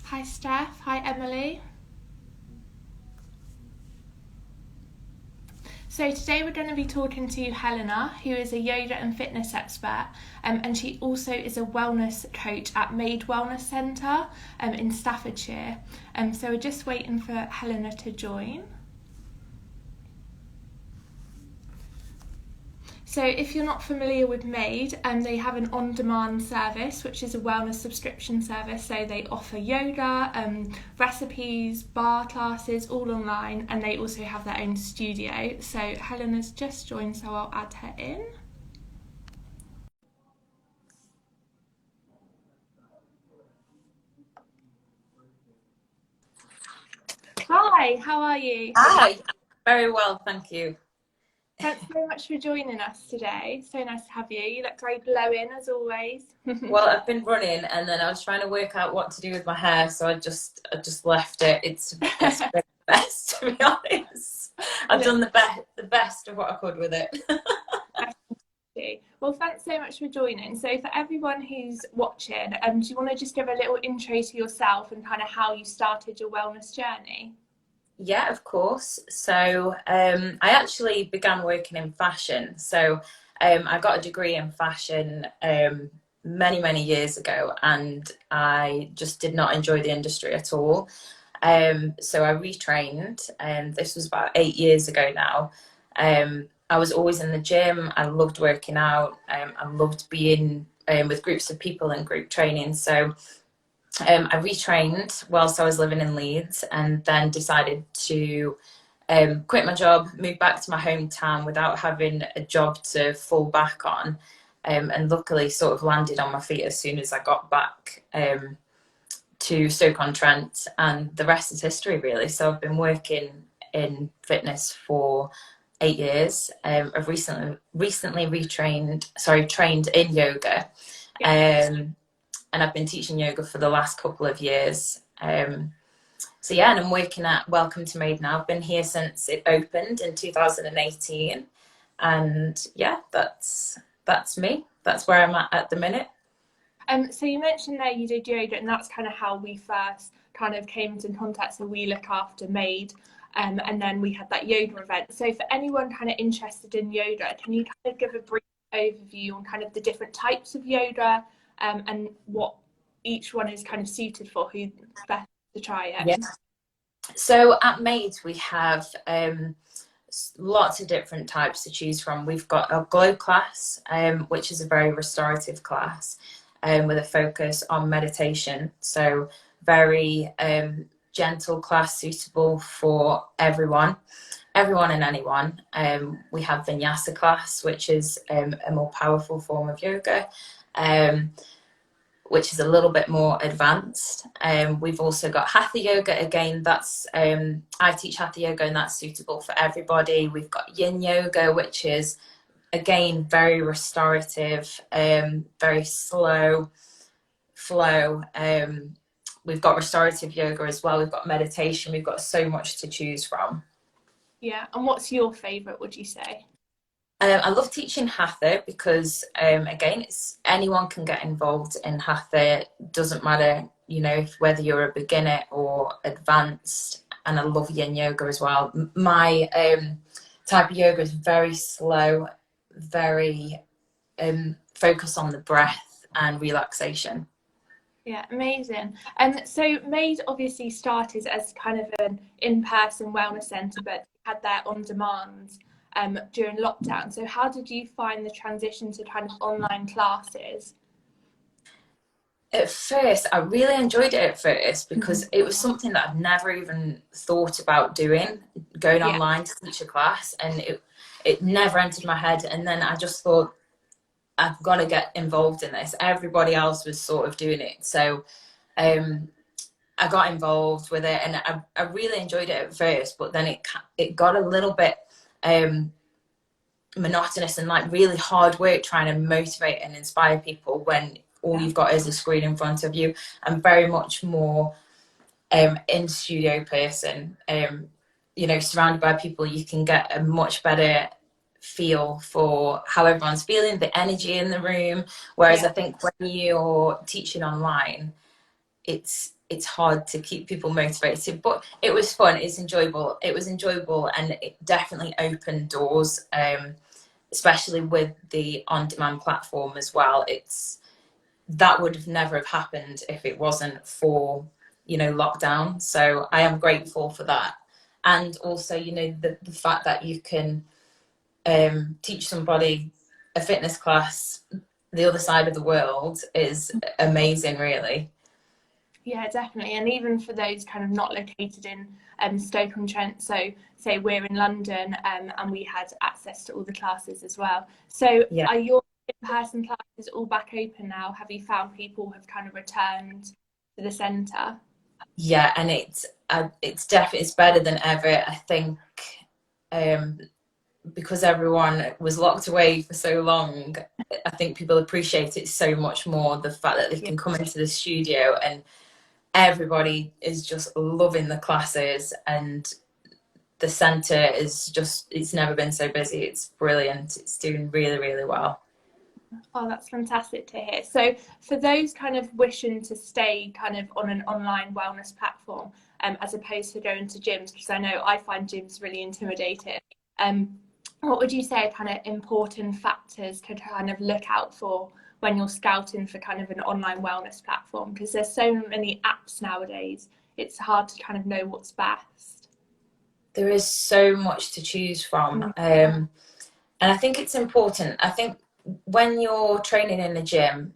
Hi Steph, hi Emily. So today we're going to be talking to Helena, who is a yoga and fitness expert, and she also is a wellness coach at Maid Wellness Centre in Staffordshire. So we're just waiting for Helena to join. So if you're not familiar with Maid, they have an on-demand service, which is a wellness subscription service. So they offer yoga, recipes, bar classes, all online, and they also have their own studio. So Helena's just joined, so I'll add her in. Hi, how are you? Hi, very well, thank you. Thanks so much for joining us today. So nice to have you. You look very glowing as always. Well, I've been running and then I was trying to work out what to do with my hair, so I just left it. It's been the best, to be honest. I've done the best of what I could with it. Well, thanks so much for joining. So for everyone who's watching, do you want to just give a little intro to yourself and kind of how you started your wellness journey? Yeah, of course. So I actually began working in fashion. So I got a degree in fashion many, many years ago, and I just did not enjoy the industry at all. So I retrained, and this was about 8 years ago now. I was always in the gym. I loved working out. I loved being with groups of people and group training. So I retrained whilst I was living in Leeds, and then decided to quit my job, move back to my hometown without having a job to fall back on. And luckily sort of landed on my feet as soon as I got back to Stoke-on-Trent, and the rest is history, really. So I've been working in fitness for 8 years. I've recently trained in yoga, and I've been teaching yoga for the last couple of years. So yeah, and I'm working at Welcome to Maid now. I've been here since it opened in 2018, and yeah, that's me. That's where I'm at the minute. So you mentioned there you did yoga, and that's kind of how we first kind of came into contact. So we look after Maid, and then we had that yoga event. So for anyone kind of interested in yoga, can you kind of give a brief overview on kind of the different types of yoga, and what each one is kind of suited for, who's best to try it? Yeah. So at Maid we have lots of different types to choose from. We've got a glow class, which is a very restorative class, with a focus on meditation. So very gentle class, suitable for everyone and anyone. We have Vinyasa class, which is a more powerful form of yoga, which is a little bit more advanced. We've also got Hatha yoga. Again, that's I teach Hatha yoga, and that's suitable for everybody. We've got Yin yoga, which is again very restorative, very slow flow. We've got restorative yoga as well. We've got meditation. We've got so much to choose from. Yeah, and what's your favourite, would you say? I love teaching Hatha because, again, it's anyone can get involved in Hatha. It doesn't matter, whether you're a beginner or advanced. And I love Yin yoga as well. My type of yoga is very slow, very focused on the breath and relaxation. Yeah, amazing. So Maid obviously started as kind of an in-person wellness centre, but had their on-demand during lockdown. So how did you find the transition to kind of online classes? At first, I really enjoyed it at first because it was something that I've never even thought about doing, going Yeah, online to teach a class, and it never entered my head. And then I just thought, I've got to get involved in this. Everybody else was sort of doing it, so I got involved with it, and I really enjoyed it at first. But then it got a little bit monotonous and like really hard work trying to motivate and inspire people when all you've got is a screen in front of you. I'm very much more in studio person. Surrounded by people, you can get a much better feel for how everyone's feeling, the energy in the room. Whereas I think when you're teaching online, it's it's hard to keep people motivated, but it was fun. It's enjoyable. It was enjoyable, and it definitely opened doors, especially with the on-demand platform as well. That would have never have happened if it wasn't for, lockdown. So I am grateful for that. And also, the fact that you can teach somebody a fitness class the other side of the world is amazing, really. Yeah, definitely. And even for those kind of not located in Stoke-on-Trent, so say we're in London, and we had access to all the classes as well. So Yeah. are your in-person classes all back open now? Have you found people have kind of returned to the centre? Yeah, and it's definitely, it's better than ever. I think um, because everyone was locked away for so long, I think people appreciate it so much more. The fact that they can come into the studio and everybody is just loving the classes, and the centre is just, it's never been so busy. It's brilliant. It's doing really, really well. Oh, that's fantastic to hear. So for those kind of wishing to stay kind of on an online wellness platform, as opposed to going to gyms, because I know I find gyms really intimidating, what would you say are kind of important factors to kind of look out for when you're scouting for kind of an online wellness platform? Because there's so many apps nowadays, it's hard to kind of know what's best. There is so much to choose from. And I think it's important. I think when you're training in a gym,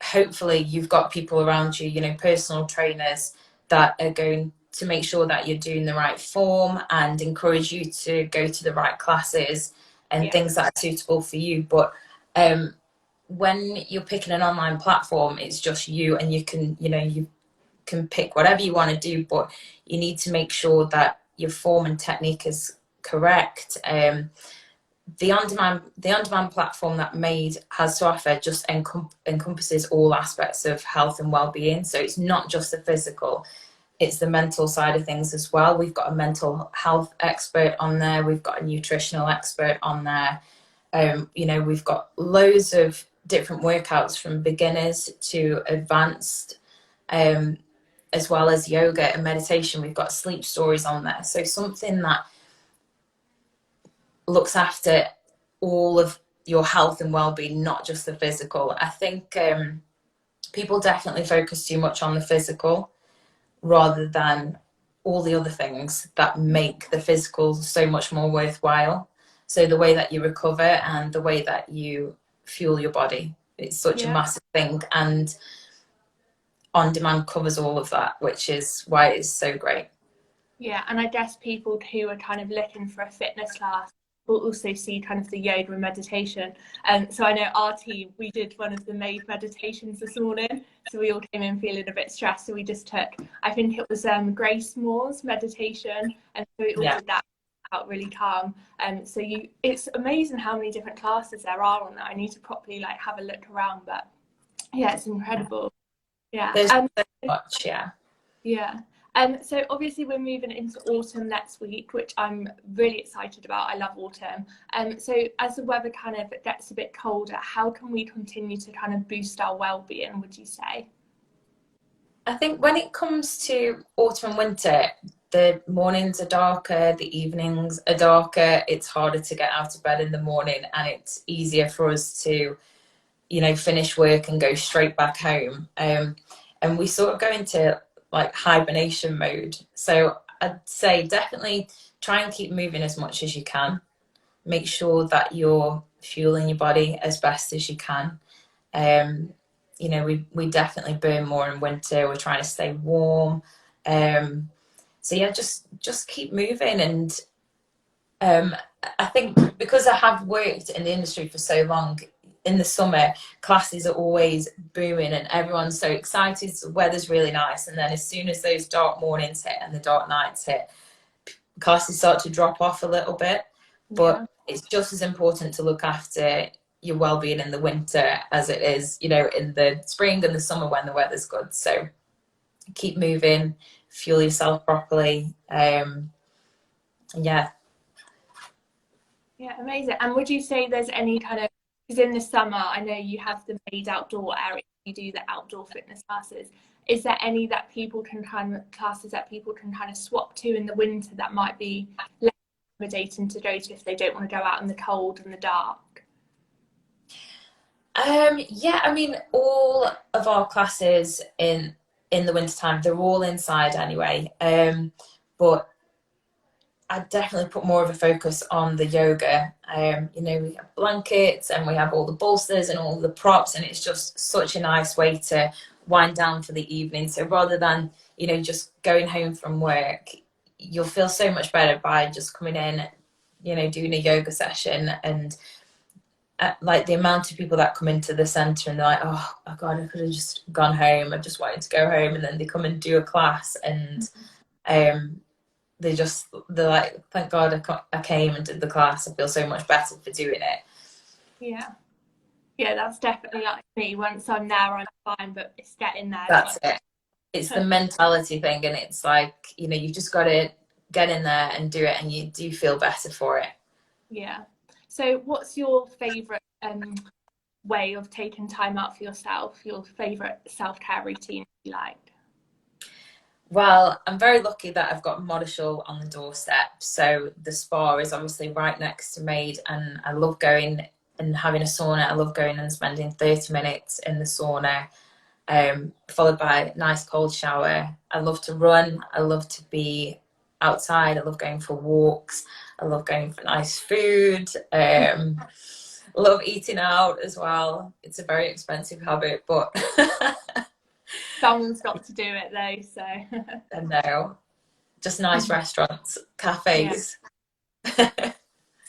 hopefully you've got people around you, personal trainers that are going to make sure that you're doing the right form and encourage you to go to the right classes and things that are suitable for you. But when you're picking an online platform, it's just you, and you can pick whatever you want to do, but you need to make sure that your form and technique is correct. The on-demand platform that Made has to offer just encompasses all aspects of health and well-being. So it's not just the physical, it's the mental side of things as well. We've got a mental health expert on there, we've got a nutritional expert on there. We've got loads of different workouts from beginners to advanced, as well as yoga and meditation. We've got sleep stories on there. So something that looks after all of your health and well-being, not just the physical. I think people definitely focus too much on the physical rather than all the other things that make the physical so much more worthwhile. So the way that you recover and the way that you fuel your body, it's such a massive thing, and on demand covers all of that, which is why it's so great. Yeah, and I guess people who are kind of looking for a fitness class will also see kind of the yoga and meditation. So I know our team, we did one of the Made meditations this morning. So we all came in feeling a bit stressed. So we just took, I think it was Grace Moore's meditation. And so we all did that, out really calm. So it's amazing how many different classes there are on that. I need to properly have a look around, but yeah, it's incredible. Yeah. There's so much, yeah. Yeah. So obviously we're moving into autumn next week, which I'm really excited about. I love autumn. So as the weather kind of gets a bit colder, how can we continue to kind of boost our well-being, would you say? I think when it comes to autumn and winter, the mornings are darker, the evenings are darker. It's harder to get out of bed in the morning, and it's easier for us to, finish work and go straight back home. And we sort of go into hibernation mode. So I'd say definitely try and keep moving as much as you can. Make sure that you're fueling your body as best as you can. We definitely burn more in winter. We're trying to stay warm. So yeah, just keep moving. And I think because I have worked in the industry for so long, in the summer classes are always booming and everyone's so excited. The weather's really nice, and then as soon as those dark mornings hit and the dark nights hit, classes start to drop off a little bit. But it's just as important to look after your well-being in the winter as it is, in the spring and the summer when the weather's good. So keep moving, fuel yourself properly. Yeah, amazing. And would you say there's any kind of, because in the summer I know you have the Made outdoor area, you do the outdoor fitness classes. Is there any that people can classes that people can kind of swap to in the winter that might be less accommodating to go to if they don't want to go out in the cold and the dark? Yeah, I mean, all of our classes in the wintertime, they're all inside anyway. But I definitely put more of a focus on the yoga. You know, we have blankets and we have all the bolsters and all the props, and it's just such a nice way to wind down for the evening. So rather than, you know, just going home from work, you'll feel so much better by just coming in, you know, doing a yoga session. And like the amount of people that come into the centre and they're like, oh my God, I could have just gone home. I just wanted to go home. And then they come and do a class, and they're like, thank God I came and did the class. I feel so much better for doing it. Yeah, that's definitely like me. Once I'm there, I'm fine, but it's getting there. That's it. It's the mentality thing, and it's like, you know, you just got to get in there and do it, and you do feel better for it. Yeah. So what's your favourite way of taking time out for yourself, your favourite self-care routine you like? Well, I'm very lucky that I've got Modishall on the doorstep. So the spa is obviously right next to Maid, and I love going and having a sauna. I love going and spending 30 minutes in the sauna, followed by a nice cold shower. I love to run. I love to be outside. I love going for walks. I love going for nice food. Love eating out as well. It's a very expensive habit, but someone's got to do it though, so I know. Just nice restaurants, cafes. Yeah.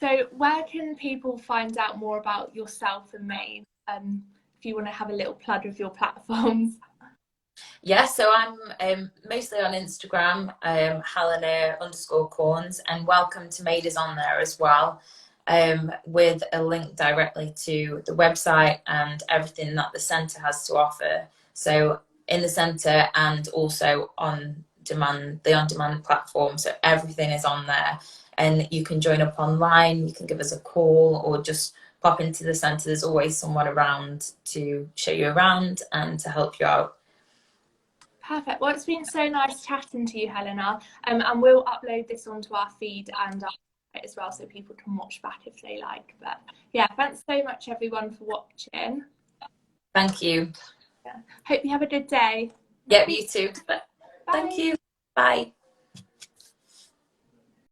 So where can people find out more about yourself and Maid, if you want to have a little plug of your platforms? Yeah, so I'm mostly on Instagram, Helena_Cornes, and Welcome to Maid is on there as well, with a link directly to the website and everything that the centre has to offer. So in the centre and also on demand, the on-demand platform, so everything is on there, and you can join up online, you can give us a call or just pop into the centre. There's always someone around to show you around and to help you out. Perfect. Well, it's been so nice chatting to you, Helena, and we'll upload this onto our feed and our website as well, so people can watch back if they like. But yeah, thanks so much everyone for watching. Thank you. Yeah. Hope you have a good day. Yep, you too. Bye. Thank you. Bye.